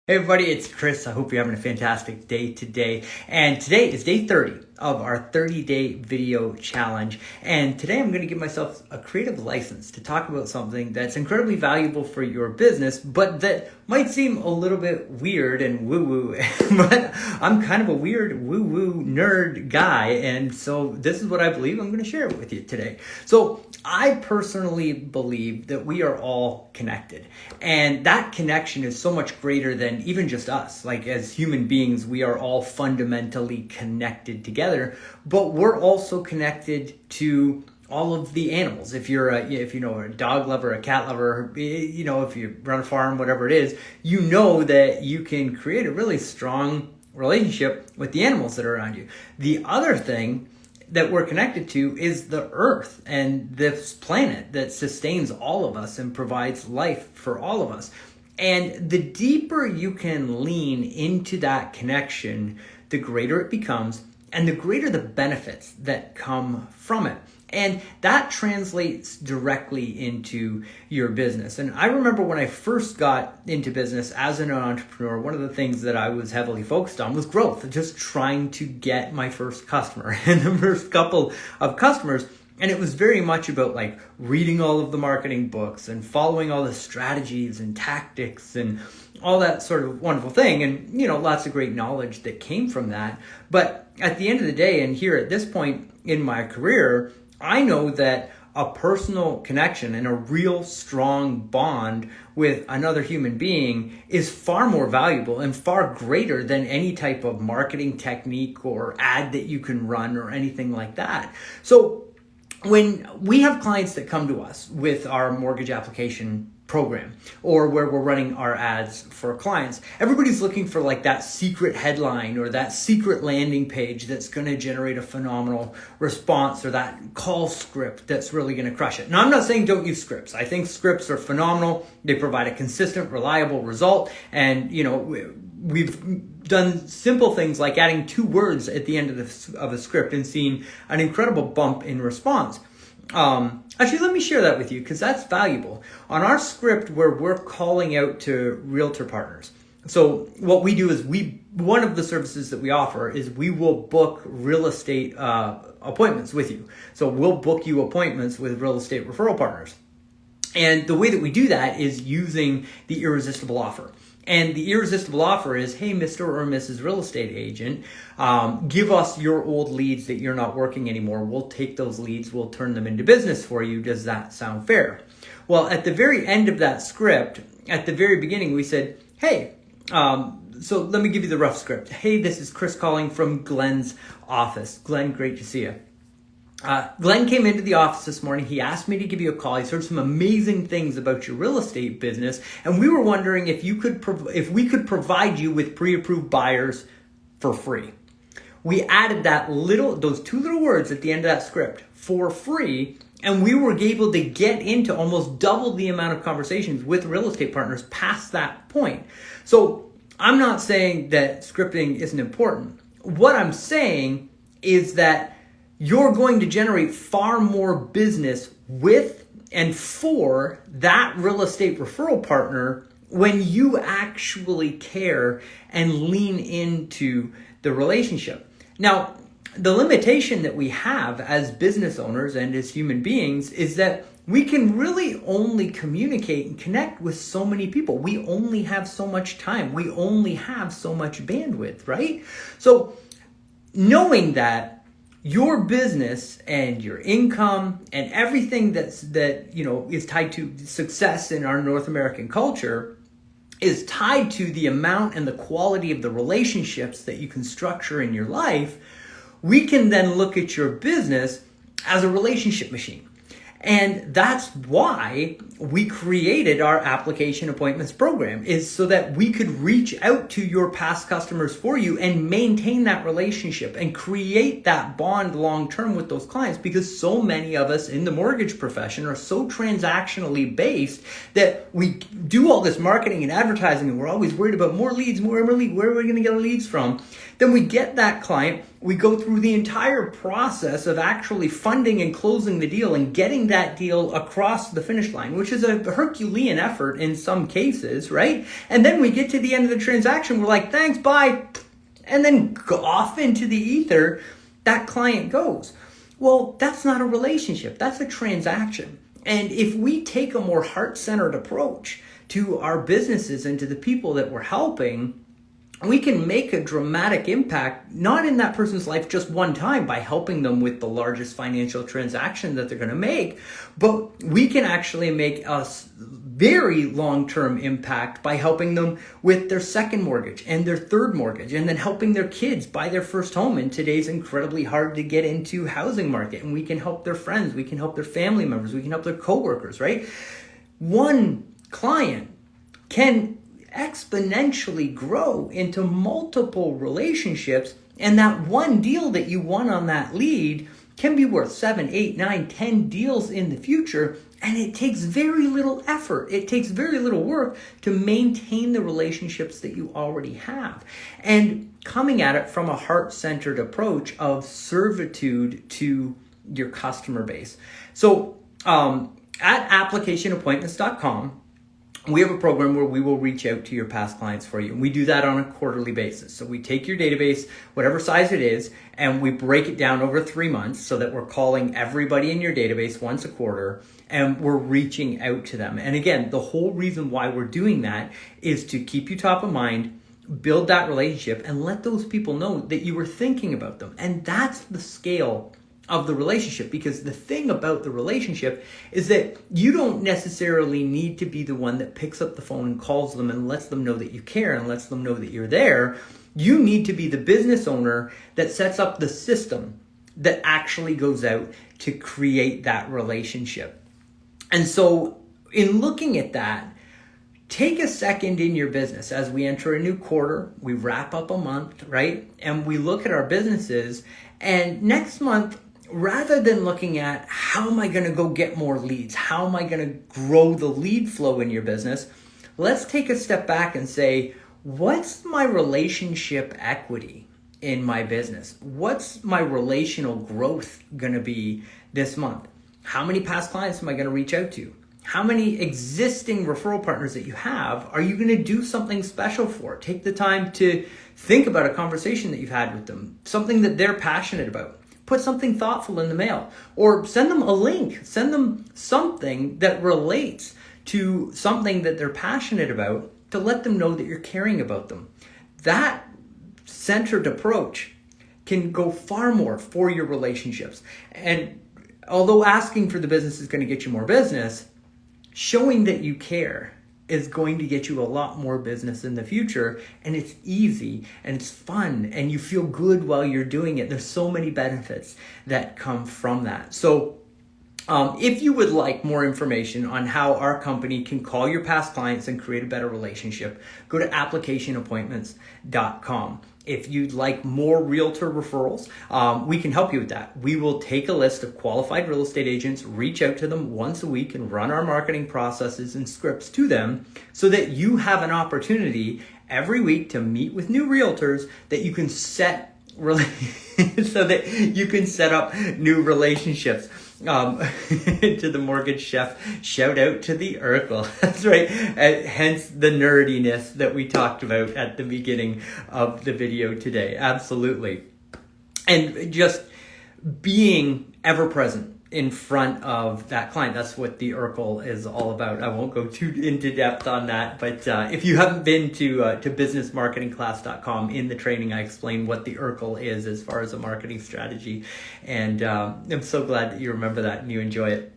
Hey everybody, it's Chris. I hope you're having a fantastic day today. And today is day 30 of our 30-day video challenge. And today I'm going to give myself a creative license to talk about something that's incredibly valuable for your business, but that might seem a little bit weird and woo-woo. But I'm kind of a weird woo-woo nerd guy. And so this is what I believe. I'm going to share it with you today. So I personally believe that we are all connected. And that connection is so much greater than even just us. Like as human beings, we are all fundamentally connected together, but we're also connected to all of the animals. If you're a dog lover, a cat lover, if you run a farm, whatever it is, you know that you can create a really strong relationship with the animals that are around you. The other thing that we're connected to is the earth and this planet that sustains all of us and provides life for all of us. And the deeper you can lean into that connection, the greater it becomes and the greater the benefits that come from it. And that translates directly into your business. And I remember when I first got into business as an entrepreneur, one of the things that I was heavily focused on was growth, just trying to get my first customer and the first couple of customers. And it was very much about like reading all of the marketing books and following all the strategies and tactics and all that sort of wonderful thing. And, lots of great knowledge that came from that. But at the end of the day, and here at this point in my career, I know that a personal connection and a real strong bond with another human being is far more valuable and far greater than any type of marketing technique or ad that you can run or anything like that. So when we have clients that come to us with our mortgage application program or where we're running our ads for clients, everybody's looking for like that secret headline or that secret landing page that's going to generate a phenomenal response or that call script that's really going to crush it. Now, I'm not saying don't use scripts. I think scripts are phenomenal. They provide a consistent, reliable result. And, we've done simple things like adding 2 words at the end of a script and seeing an incredible bump in response. Actually, let me share that with you because that's valuable. On our script where we're calling out to realtor partners. So what we do is one of the services that we offer is we will book real estate appointments with you. So we'll book you appointments with real estate referral partners. And the way that we do that is using the irresistible offer. And the irresistible offer is, hey, Mr. or Mrs. Real Estate Agent, give us your old leads that you're not working anymore. We'll take those leads, we'll turn them into business for you. Does that sound fair? Well, at the very end of that script, at the very beginning, we said, hey, so let me give you the rough script. Hey, this is Chris calling from Glenn's office. Glenn, great to see you. Glenn came into the office this morning. He asked me to give you a call. He's heard some amazing things about your real estate business, and we were wondering if we could provide you with pre-approved buyers for free. We added those 2 little words at the end of that script, for free, and we were able to get into almost double the amount of conversations with real estate partners past that point. So I'm not saying that scripting isn't important. What I'm saying is that you're going to generate far more business with and for that real estate referral partner when you actually care and lean into the relationship. Now, the limitation that we have as business owners and as human beings is that we can really only communicate and connect with so many people. We only have so much time. We only have so much bandwidth, right? So knowing that your business and your income and everything that is tied to success in our North American culture is tied to the amount and the quality of the relationships that you can structure in your life, we can then look at your business as a relationship machine. And that's why we created our application appointments program, is so that we could reach out to your past customers for you and maintain that relationship and create that bond long-term with those clients, because so many of us in the mortgage profession are so transactionally based that we do all this marketing and advertising and we're always worried about more leads, where are we going to get our leads from? Then we get that client, we go through the entire process of actually funding and closing the deal and getting that deal across the finish line, which is a Herculean effort in some cases, right? And then we get to the end of the transaction, we're like, thanks, bye. And then go off into the ether, that client goes. Well, that's not a relationship. That's a transaction. And if we take a more heart-centered approach to our businesses and to the people that we're helping, we can make a dramatic impact, not in that person's life just one time by helping them with the largest financial transaction that they're going to make, but we can actually make a very long-term impact by helping them with their second mortgage and their third mortgage, and then helping their kids buy their first home in today's incredibly hard to get into housing market. And we can help their friends, we can help their family members, we can help their coworkers, right? One client can exponentially grow into multiple relationships, and that one deal that you won on that lead can be worth 7, 8, 9, 10 deals in the future, and it takes very little effort. It takes very little work to maintain the relationships that you already have. And coming at it from a heart-centered approach of servitude to your customer base. So at applicationappointmentscom, we have a program where we will reach out to your past clients for you. And we do that on a quarterly basis. So we take your database, whatever size it is, and we break it down over 3 months so that we're calling everybody in your database once a quarter, and we're reaching out to them. And again, the whole reason why we're doing that is to keep you top of mind, build that relationship, and let those people know that you were thinking about them. And that's the scale of the relationship, because the thing about the relationship is that you don't necessarily need to be the one that picks up the phone and calls them and lets them know that you care and lets them know that you're there. You need to be the business owner that sets up the system that actually goes out to create that relationship. And so in looking at that, take a second in your business as we enter a new quarter, we wrap up a month, right? And we look at our businesses, and next month, rather than looking at how am I going to go get more leads, how am I going to grow the lead flow in your business, let's take a step back and say, what's my relationship equity in my business? What's my relational growth going to be this month? How many past clients am I going to reach out to? How many existing referral partners that you have are you going to do something special for? Take the time to think about a conversation that you've had with them, something that they're passionate about. Put something thoughtful in the mail, or send them a link, send them something that relates to something that they're passionate about to let them know that you're caring about them. That centered approach can go far more for your relationships. And although asking for the business is going to get you more business, showing that you care is going to get you a lot more business in the future, and it's easy and it's fun and you feel good while you're doing it. There's so many benefits that come from that. So if you would like more information on how our company can call your past clients and create a better relationship, go to applicationappointmentscom. If you'd like more realtor referrals, we can help you with that. We will take a list of qualified real estate agents, reach out to them once a week, and run our marketing processes and scripts to them so that you have an opportunity every week to meet with new realtors that you can set so that you can set up new relationships. To the mortgage chef, shout out to the Urkel. That's right. Hence the nerdiness that we talked about at the beginning of the video today. Absolutely. And just being ever present in front of that client. That's what the Urkel is all about. I won't go too into depth on that, but if you haven't been to businessmarketingclass.com, in the training I explain what the Urkel is as far as a marketing strategy, and I'm so glad that you remember that and you enjoy it.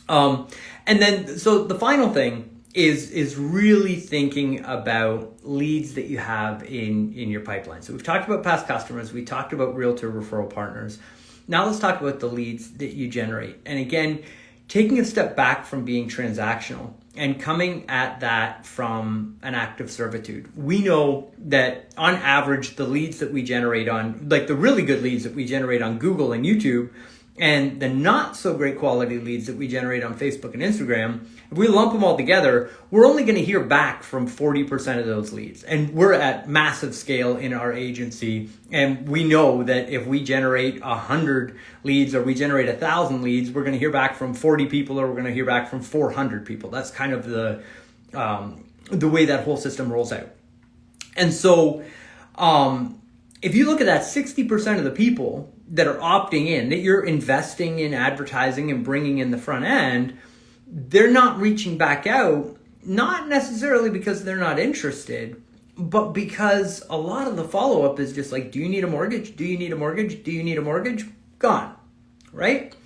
And then, so the final thing is really thinking about leads that you have in your pipeline. So we've talked about past customers, we talked about realtor referral partners. Now let's talk about the leads that you generate. And again, taking a step back from being transactional and coming at that from an act of servitude. We know that on average, the leads that we generate on, like the really good leads that we generate on Google and YouTube and the not so great quality leads that we generate on Facebook and Instagram, if we lump them all together, we're only going to hear back from 40% of those leads. And we're at massive scale in our agency. And we know that if we generate 100 leads or we generate 1,000 leads, we're going to hear back from 40 people or we're going to hear back from 400 people. That's kind of the way that whole system rolls out. And so if you look at that 60% of the people that are opting in, that you're investing in advertising and bringing in the front end, they're not reaching back out, not necessarily because they're not interested, but because a lot of the follow-up is just like, do you need a mortgage? Do you need a mortgage? Do you need a mortgage? Gone, right?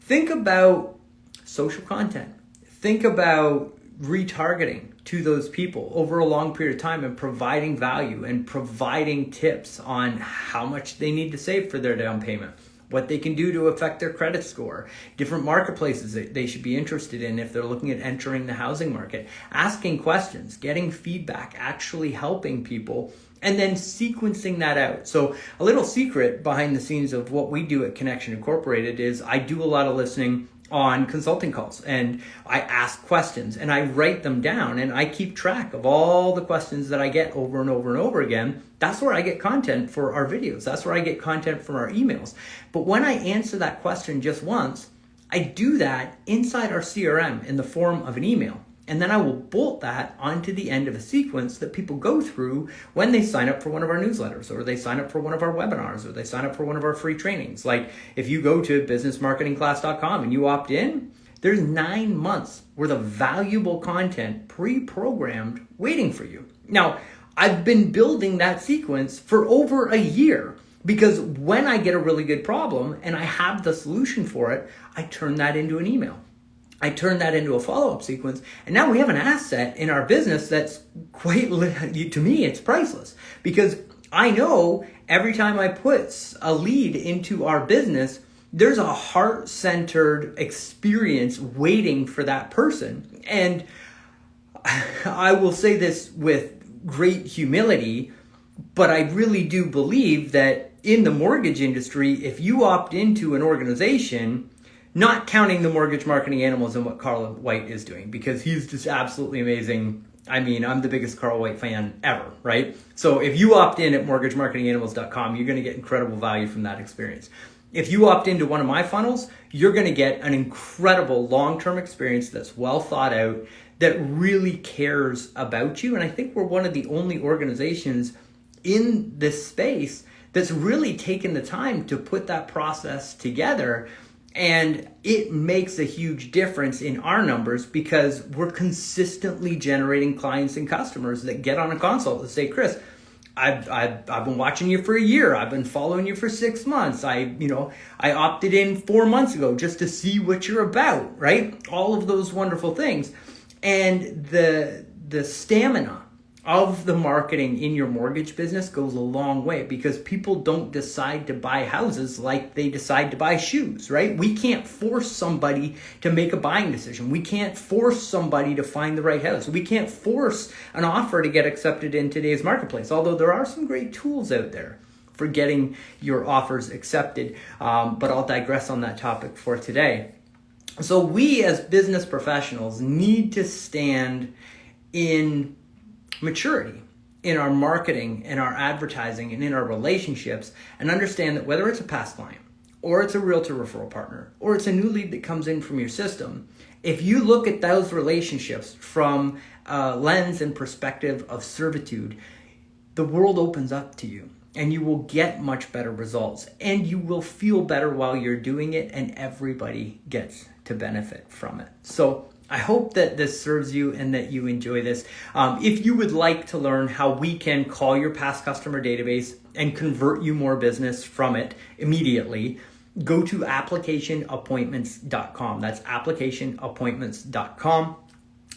Think about social content. Think about retargeting to those people over a long period of time and providing value and providing tips on how much they need to save for their down payment, what they can do to affect their credit score, different marketplaces that they should be interested in if they're looking at entering the housing market, asking questions, getting feedback, actually helping people, and then sequencing that out. So a little secret behind the scenes of what we do at Connection Incorporated is I do a lot of listening on consulting calls, and I ask questions and I write them down and I keep track of all the questions that I get over and over and over again. That's where I get content for our videos. That's where I get content from our emails. But when I answer that question just once, I do that inside our CRM in the form of an email. And then I will bolt that onto the end of a sequence that people go through when they sign up for one of our newsletters, or they sign up for one of our webinars, or they sign up for one of our free trainings. Like if you go to businessmarketingclass.com and you opt in, there's 9 months worth of valuable content pre-programmed waiting for you. Now, I've been building that sequence for over a year, because when I get a really good problem and I have the solution for it, I turn that into an email. I turn that into a follow-up sequence, and now we have an asset in our business that's quite, to me, it's priceless, because I know every time I put a lead into our business, there's a heart-centered experience waiting for that person. And I will say this with great humility, but I really do believe that in the mortgage industry, if you opt into an organization, not counting the mortgage marketing animals and what Carl White is doing, because he's just absolutely amazing. I mean, I'm the biggest Carl White fan ever, right? So if you opt in at mortgagemarketinganimals.com, you're going to get incredible value from that experience. If you opt into one of my funnels, you're going to get an incredible long-term experience that's well thought out, that really cares about you. And I think we're one of the only organizations in this space that's really taken the time to put that process together. And it makes a huge difference in our numbers, because we're consistently generating clients and customers that get on a consult and say, Chris, I've been watching you for a year. I've been following you for 6 months. I opted in 4 months ago just to see what you're about, right? All of those wonderful things. And the stamina of the marketing in your mortgage business goes a long way, because people don't decide to buy houses like they decide to buy shoes, right? We can't force somebody to make a buying decision. We can't force somebody to find the right house. We can't force an offer to get accepted in today's marketplace, although there are some great tools out there for getting your offers accepted. But I'll digress on that topic for today. So we as business professionals need to stand in maturity in our marketing, in our advertising, and in our relationships, and understand that whether it's a past client, or it's a realtor referral partner, or it's a new lead that comes in from your system, if you look at those relationships from a lens and perspective of servitude, the world opens up to you, and you will get much better results, and you will feel better while you're doing it, and everybody gets to benefit from it. So I hope that this serves you and that you enjoy this. If you would like to learn how we can call your past customer database and convert you more business from it immediately, go to applicationappointmentscom. That's applicationappointmentscom.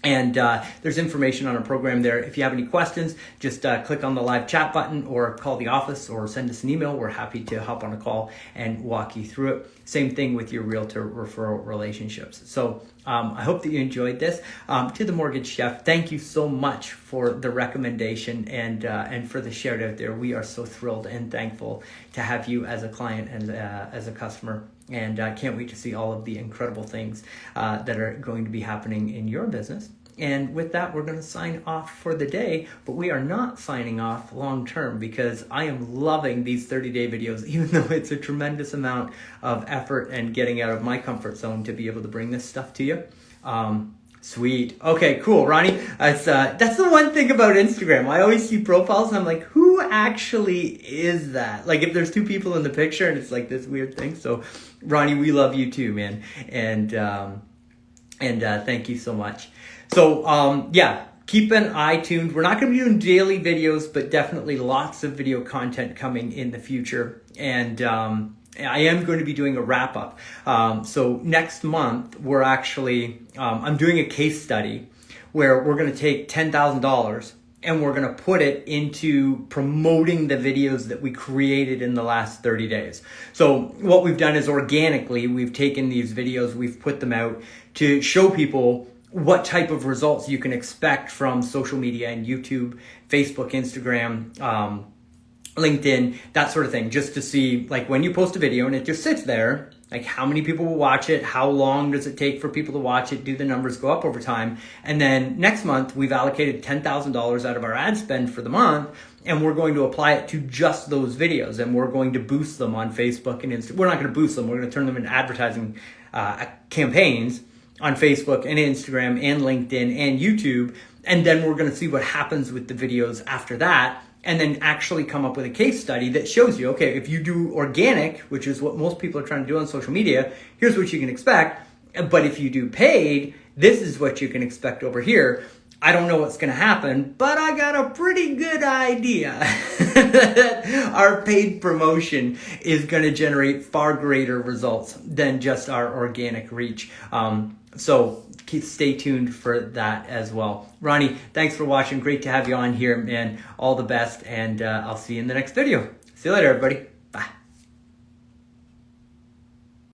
And there's information on our program there. If you have any questions, just click on the live chat button or call the office or send us an email. We're happy to hop on a call and walk you through it. Same thing with your realtor referral relationships. So I hope that you enjoyed this. To the Mortgage Chef, thank you so much for the recommendation and for the shout out there. We are so thrilled and thankful to have you as a client and as a customer. And I can't wait to see all of the incredible things that are going to be happening in your business. And with that, we're going to sign off for the day, but we are not signing off long term because I am loving these 30-day videos, even though it's a tremendous amount of effort and getting out of my comfort zone to be able to bring this stuff to you. Sweet. Okay, cool. Ronnie, that's the one thing about Instagram. I always see profiles and I'm like, who actually is that? Like if there's two people in the picture and it's like this weird thing. So Ronnie, we love you too, man. And thank you so much. So, yeah, keep an eye tuned. We're not going to be doing daily videos, but definitely lots of video content coming in the future. And I am going to be doing a wrap up. So next month, we're actually, I'm doing a case study where we're going to take $10,000 and we're going to put it into promoting the videos that we created in the last 30 days. So what we've done is organically, we've taken these videos, we've put them out to show people what type of results you can expect from social media and YouTube, Facebook, Instagram, LinkedIn, that sort of thing, just to see like when you post a video and it just sits there, like how many people will watch it, how long does it take for people to watch it, do the numbers go up over time? And then next month, we've allocated $10,000 out of our ad spend for the month, and we're going to apply it to just those videos, and we're going to boost them on Facebook and Instagram. We're not going to boost them, we're going to turn them into advertising campaigns on Facebook and Instagram and LinkedIn and YouTube. And then we're going to see what happens with the videos after that. And then actually come up with a case study that shows you, okay, if you do organic, which is what most people are trying to do on social media, here's what you can expect. But if you do paid, this is what you can expect over here. I don't know what's going to happen, but I got a pretty good idea that our paid promotion is going to generate far greater results than just our organic reach. So stay tuned for that as well. Ronnie, thanks for watching. Great to have you on here, man. All the best, and I'll see you in the next video. See you later, everybody.